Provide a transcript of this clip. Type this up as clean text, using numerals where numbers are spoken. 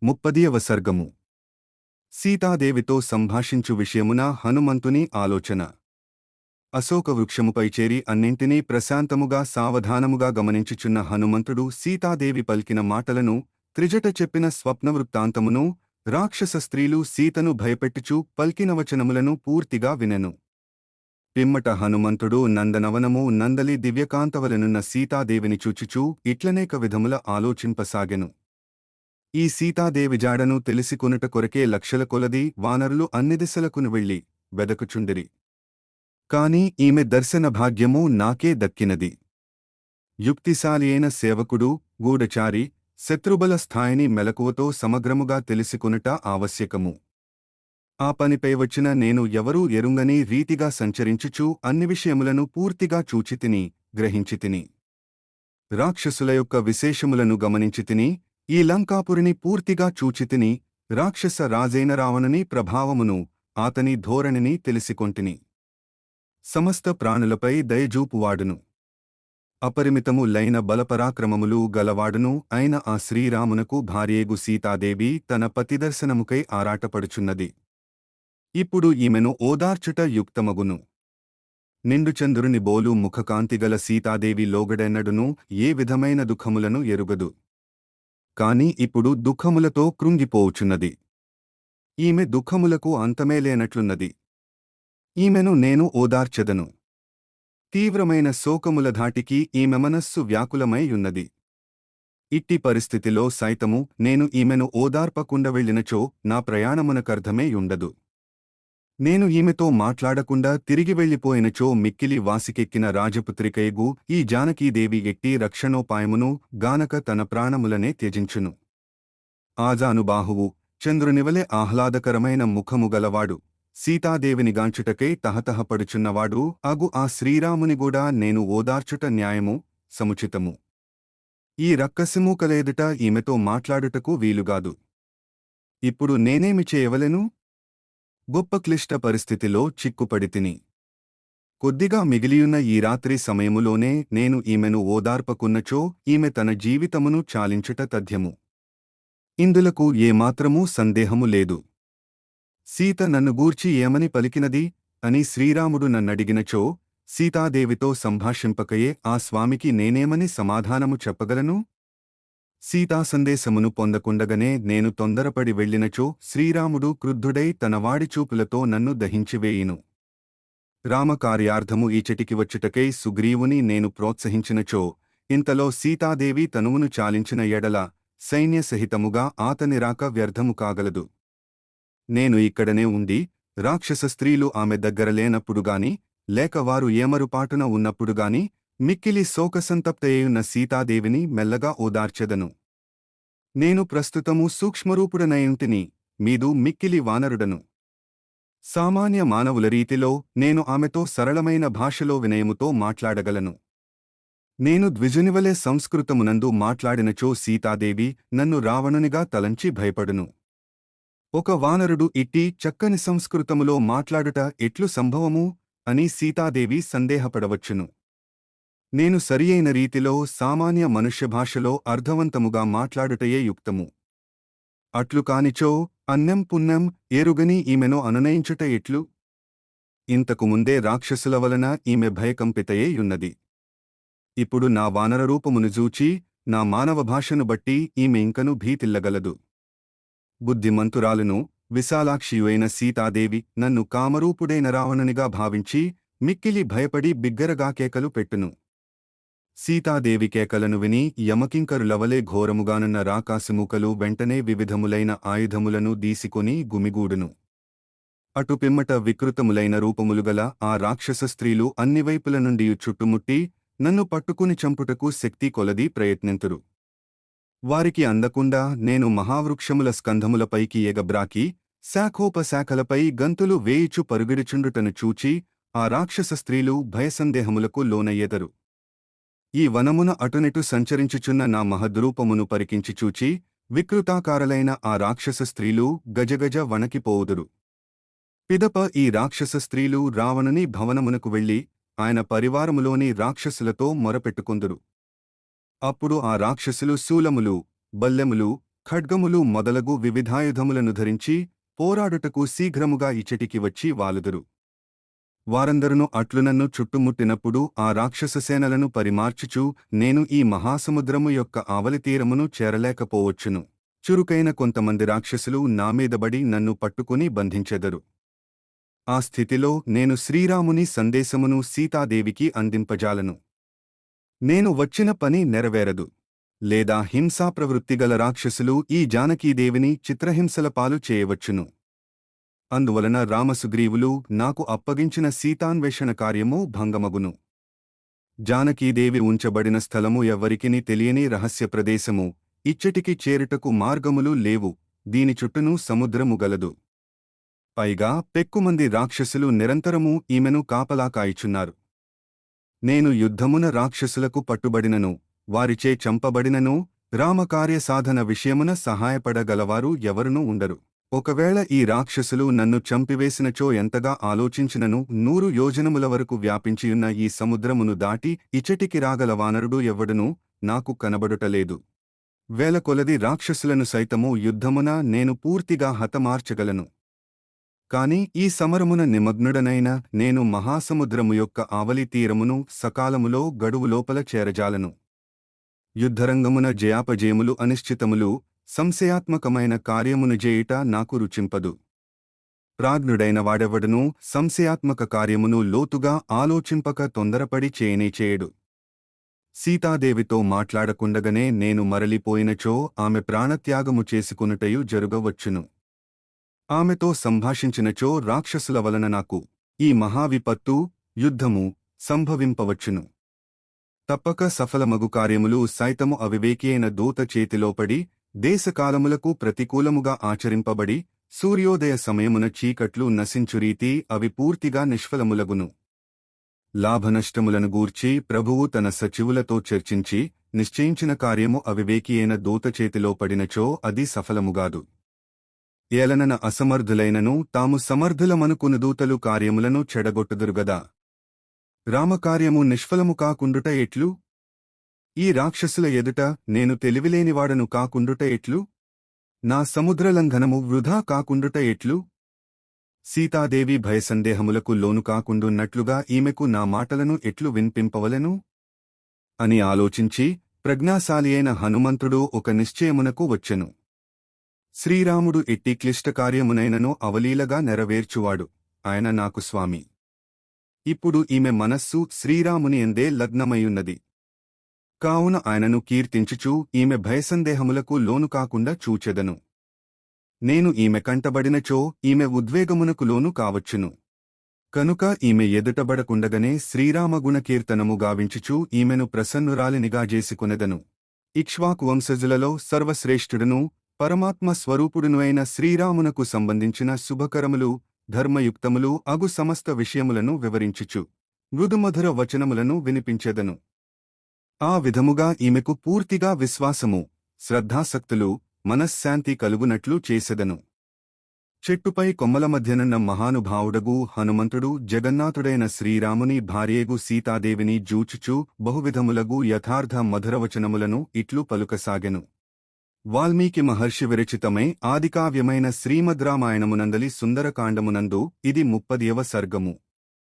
30వ సర్గము. సీతాదేవితో సంభాషించు విషయమున హనుమంతుని ఆలోచన. అశోకవృక్షముపై చేరి అన్నింటినీ ప్రశాంతముగా సావధానముగా గమనించుచున్న హనుమంతుడు సీతాదేవి పలికిన మాటలను, త్రిజట చెప్పిన స్వప్నవృత్తాంతమును, రాక్షస స్త్రీలు సీతను భయపెట్టుచు పల్కిన వచనములను పూర్తిగా వినెను. పిమ్మట హనుమంతుడు నందనవనము నందలి దివ్యకాంతవలనున్న సీతాదేవిని చూచుచూ ఇట్లనేక విధముల ఆలోచింపసాగెను. ఈ సీతాదేవి జాడను తెలిసికొనుట కొరకే లక్షల కొలది వానరులు అన్ని దిశలకును వెళ్లి వెదకుచుండిరి. కాని ఈమె దర్శన భాగ్యము నాకే దక్కినది. యుక్తిశాలి అయిన సేవకుడు, గూఢచారి, శత్రుబల స్థాయిని మెలకువతో సమగ్రముగా తెలిసికొనుట ఆవశ్యకము. ఆ పనిపై వచ్చిన నేను ఎవరూ ఎరుంగని రీతిగా సంచరించుచూ అన్ని విషయములను పూర్తిగా చూచితిని, గ్రహించితిని. రాక్షసుల యొక్క విశేషములను గమనించితిని, ఈ లంకాపురిని పూర్తిగా చూచితిని, రాక్షస రాజైన రావణుని ప్రభావమును, ఆతని ధోరణిని తెలిసికొంటిని. సమస్త ప్రాణులపై దయజూపువాడును, అపరిమితము లైన బలపరాక్రమములు గలవాడును అయిన ఆ శ్రీరామునకు భార్యేగు సీతాదేవి తన పతిదర్శనముకై ఆరాటపడుచున్నది. ఇప్పుడు ఈమెను ఓదార్చుట యుక్తమగును. నిండుచంద్రుని బోలు ముఖకాంతిగల సీతాదేవి లోగడెన్నడును ఏ విధమైన దుఃఖములను ఎరుగదు. కాని ఇప్పుడు దుఃఖములతో కృంగిపోవుచున్నది. ఈమె దుఃఖములకు అంతమే లేనట్లున్నది. ఈమెను నేను ఓదార్చెదను. తీవ్రమైన శోకముల ధాటికి ఈమె మనస్సు వ్యాకులమై యున్నది. ఇట్టి పరిస్థితిలో సైతము నేను ఈమెను ఓదార్పకుండా వెళ్ళినచో నా ప్రయాణమునకర్థమే యుండదు. నేను ఈమెతో మాట్లాడకుండా తిరిగి వెళ్ళిపోయినచో మిక్కిలి వాసికెక్కిన రాజపుత్రికయగు ఈ జానకీదేవి ఎట్టి రక్షణోపాయమును గానక తన ప్రాణములనే త్యజించును. ఆజానుబాహువు, చంద్రునివలె ఆహ్లాదకరమైన ముఖము గలవాడు, సీతాదేవినిగాంచుటకై తహతహపడుచున్నవాడు అగు ఆ శ్రీరామునిగూడా నేను ఓదార్చుట న్యాయము, సముచితము. ఈ రక్కసిమూకలేదుట ఈమెతో మాట్లాడుటకు వీలుగాదు. ఇప్పుడు నేనేమి చేయవలెను? గొప్ప క్లిష్ట పరిస్థితిలో చిక్కుపడితిని. కొద్దిగా మిగిలియున్న ఈ రాత్రి సమయములోనే నేను ఈమెను ఓదార్పకున్నచో ఈమె తన జీవితమును చాలించుట తథ్యము. ఇందులకు ఏమాత్రమూ సందేహము లేదు. సీత నన్ను గూర్చి ఏమని పలికినది అని శ్రీరాముడు నన్నడిగినచో, సీతాదేవితో సంభాషింపకయే ఆ స్వామికి నేనేమని సమాధానము చెప్పగలను? సీతాసందేశమును పొందకుండగనే నేను తొందరపడి వెళ్ళినచో శ్రీరాముడు క్రుద్ధుడై తన వాడి చూపులతో నన్ను దహించివేయును. రామకార్యార్థము ఈచటికి వచ్చుటకై సుగ్రీవుని నేను ప్రోత్సహించినచో, ఇంతలో సీతాదేవి తనువును చాలించిన ఎడల సైన్యసహితముగా ఆతని రాక వ్యర్థము కాగలదు. నేను ఇక్కడనే ఉండి, రాక్షస స్త్రీలు ఆమె దగ్గర లేనప్పుడుగాని, లేక వారు ఏమరుపాటున ఉన్నప్పుడుగాని, మిక్కిలి శోకసంతప్తయ్యున్న సీతాదేవిని మెల్లగా ఓదార్చెదను. నేను ప్రస్తుతము సూక్ష్మరూపుడనయుంటిని, మీదు మిక్కిలి వానరుడను. సామాన్య మానవుల రీతిలో నేను ఆమెతో సరళమైన భాషలో వినయముతో మాట్లాడగలను. నేను ద్విజునివలె సంస్కృతమునందు మాట్లాడినచో సీతాదేవి నన్ను రావణునిగా తలంచి భయపడును. ఒక వానరుడు ఇట్టి చక్కని సంస్కృతములో మాట్లాడుట ఎట్లు సంభవము అని సీతాదేవి సందేహపడవచ్చును. నేను సరియైన రీతిలో సామాన్య మనుష్య భాషలో అర్థవంతముగా మాట్లాడుటయే యుక్తము. అట్లు కానిచో అన్నం పుణ్యం ఏరుగని ఈమెను అనునయించుట ఎట్లు? ఇంతకు ముందే రాక్షసుల వలన ఈమె భయకంపితయే యున్నది. ఇప్పుడు నా వానరరూపమును జూచి, నా మానవ భాషను బట్టి ఈమె ఇంకను భీతిల్లగలదు. బుద్ధిమంతురాలును, విశాలాక్షియుయైన సీతాదేవి నన్ను కామరూపుడైన రావణునిగా భావించి మిక్కిలి భయపడి బిగ్గరగా కేకలు పెట్టును. సీతాదేవి కేకలను విని యమకింకరులవలే ఘోరముగానున్న రాకాసిమూకలు వెంటనే వివిధములైన ఆయుధములను దీసికొని గుమిగూడును. అటు పిమ్మట వికృతములైన రూపములుగల ఆ రాక్షస స్త్రీలు అన్నివైపుల నుండి చుట్టుముట్టి నన్ను పట్టుకుని చంపుటకు శక్తి కొలది ప్రయత్నింతురు. వారికి అందకుండా నేను మహావృక్షముల స్కంధములపైకి ఎగబ్రాకి, శాఖోపశాఖలపై గంతులు వేయిచు పరుగిడుచుండుటను చూచి ఆ రాక్షస స్త్రీలు భయసందేహములకు లోనయ్యెదరు. ఈ వనమున అటునిటు సంచరించుచున్న నా మహద్రూపమును పరికించి చూచి వికృతాకారలైన ఆ రాక్షస స్త్రీలు గజగజ వణకిపోవుదురు. పిదప ఈ రాక్షస స్త్రీలు రావణుని భవనమునకు వెళ్లి ఆయన పరివారములోని రాక్షసులతో మొరపెట్టుకొందురు. అప్పుడు ఆ రాక్షసులు శూలములు, బల్లెములు, ఖడ్గములు మొదలగు వివిధాయుధములను ధరించి పోరాడుటకు శీఘ్రముగా ఇచ్చటికి వచ్చి వాలుదురు. వారందరును అట్లు నన్ను చుట్టుముట్టినప్పుడు ఆ రాక్షససేనలను పరిమార్చుచూ నేను ఈ మహాసముద్రము యొక్క ఆవలితీరమును చేరలేకపోవచ్చును. చురుకైన కొంతమంది రాక్షసులు నామీదబడి నన్ను పట్టుకుని బంధించెదరు. ఆ స్థితిలో నేను శ్రీరాముని సందేశమును సీతాదేవికి అందింపజాలను. నేను వచ్చిన పని నెరవేరదు. లేదా హింసాప్రవృత్తిగల రాక్షసులు ఈ జానకీదేవిని చిత్రహింసల పాలు చేయవచ్చును. అందువలన రామసుగ్రీవులు నాకు అప్పగించిన సీతాన్వేషణ కార్యము భంగమగును. జానకీదేవి ఉంచబడిన స్థలము ఎవ్వరికిని తెలియని రహస్య ప్రదేశము. ఇచ్చటికి చేరుటకు మార్గములు లేవు. దీని చుట్టూను సముద్రము గలదు. పైగా పెక్కుమంది రాక్షసులు నిరంతరము ఈమెను కాపలా కాయిచున్నారు. నేను యుద్ధమున రాక్షసులకు పట్టుబడినను, వారిచే చంపబడినను, రామకార్యసాధన విషయమున సహాయపడగలవారు ఎవరునూ ఉండరు. ఒకవేళ ఈ రాక్షసులు నన్ను చంపివేసినచో ఎంతగా ఆలోచించినను 100 యోజనముల వరకు వ్యాపించియున్న ఈ సముద్రమును దాటి ఇచ్చటికి రాగల వానరుడు ఎవ్వడునూ నాకు కనబడుటలేదు. వేల కొలది రాక్షసులను సైతము యుద్ధమున నేను పూర్తిగా హతమార్చగలను. కాని ఈ సమరమున నిమగ్నుడనైన నేను మహాసముద్రము యొక్క ఆవలి తీరమును సకాలములో గడువు లోపల చేరజాలను. యుద్ధరంగమున జయాపజయములు అనిశ్చితములు, సంశయాత్మకమైన కార్యమును చేయుట నాకు రుచింపదు. ప్రాజ్ఞుడైన వాడెవడనూ సంశయాత్మక కార్యమును లోతుగా ఆలోచింపక తొందరపడి చేయడు. సీతాదేవితో మాట్లాడకుండగనే నేను మరలిపోయినచో ఆమె ప్రాణత్యాగము చేసుకునుటయు జరుగవచ్చును. ఆమెతో సంభాషించినచో రాక్షసుల వలన నాకు ఈ మహావిపత్తు, యుద్ధము సంభవింపవచ్చును. తప్పక సఫలమగు కార్యములు సైతము అవివేకియైన దూత చేతిలోపడి, దేశకాలములకు ప్రతికూలముగా ఆచరింపబడి, సూర్యోదయ సమయమున చీకట్లు నశించురీతి అవి పూర్తిగా నిష్ఫలములగును. లాభనష్టములను గూర్చి ప్రభువు తన సచివులతో చర్చించి నిశ్చయించిన కార్యము అవివేకియైన దూత చేతిలో పడినచో అది సఫలముగాదు. ఏలనన అసమర్థులైనను తాము సమర్థులమనుకుని దూతలు కార్యములను చెడగొట్టుదురుగదా. రామకార్యము నిష్ఫలము కాకుండుట ఎట్లు? ఈ రాక్షసుల ఎదుట నేను తెలివిలేనివాడను కాకుండుట ఎట్లు? నా సముద్రలంఘనము వృధా కాకుండుట ఎట్లు? సీతాదేవి భయసందేహములకు లోను కాకుండున్నట్లుగా ఈమెకు నా మాటలను ఎట్లు వినిపింపవలెను? అని ఆలోచించి ప్రజ్ఞాశాలియైన హనుమంతుడు ఒక నిశ్చయమునకు వచ్చెను. శ్రీరాముడు ఎట్టి క్లిష్టకార్యమునైనను అవలీలగా నెరవేర్చువాడు. ఆయన నాకు స్వామి. ఇప్పుడు ఈమె మనస్సు శ్రీరాముని ఎందే లగ్నమయున్నది. కావున ఆయనను కీర్తించుచూ ఈమె భయసందేహములకు లోను కాకుండా చూచెదను. నేను ఈమె కంటబడినచో ఈమె ఉద్వేగమునకు లోను కావచ్చును. కనుక ఈమె ఎదుటబడకుండగనే శ్రీరామగుణకీర్తనము గావించుచూ ఈమెను ప్రసన్నురాలినిగా చేసుకొనెదను. ఇక్ష్వాకు వంశజులలో సర్వశ్రేష్ఠుడును పరమాత్మ స్వరూపుడును అయిన శ్రీరామునకు సంబంధించిన శుభకరములు, ధర్మయుక్తములు అగు సమస్త విషయములను వివరించుచు మృదుమధుర వచనములను వినిపించెదను. ఆ విధముగా ఈమెకు పూర్తిగా విశ్వాసము, శ్రద్ధాసక్తులు, మనశ్శాంతి కలుగునట్లు చేసెదను. చెట్టుపై కొమ్మల మధ్యనున్న మహానుభావుడగు హనుమంతుడు జగన్నాథుడైన శ్రీరాముని భార్యేగు సీతాదేవిని జూచుచూ బహువిధములగు యథార్థ మధురవచనములను ఇట్లు పలుకసాగెను. వాల్మీకి మహర్షి విరచితమై ఆదికావ్యమైన శ్రీమద్రామాయణమునందలి సుందరకాండమునందు ఇది 30వ సర్గము.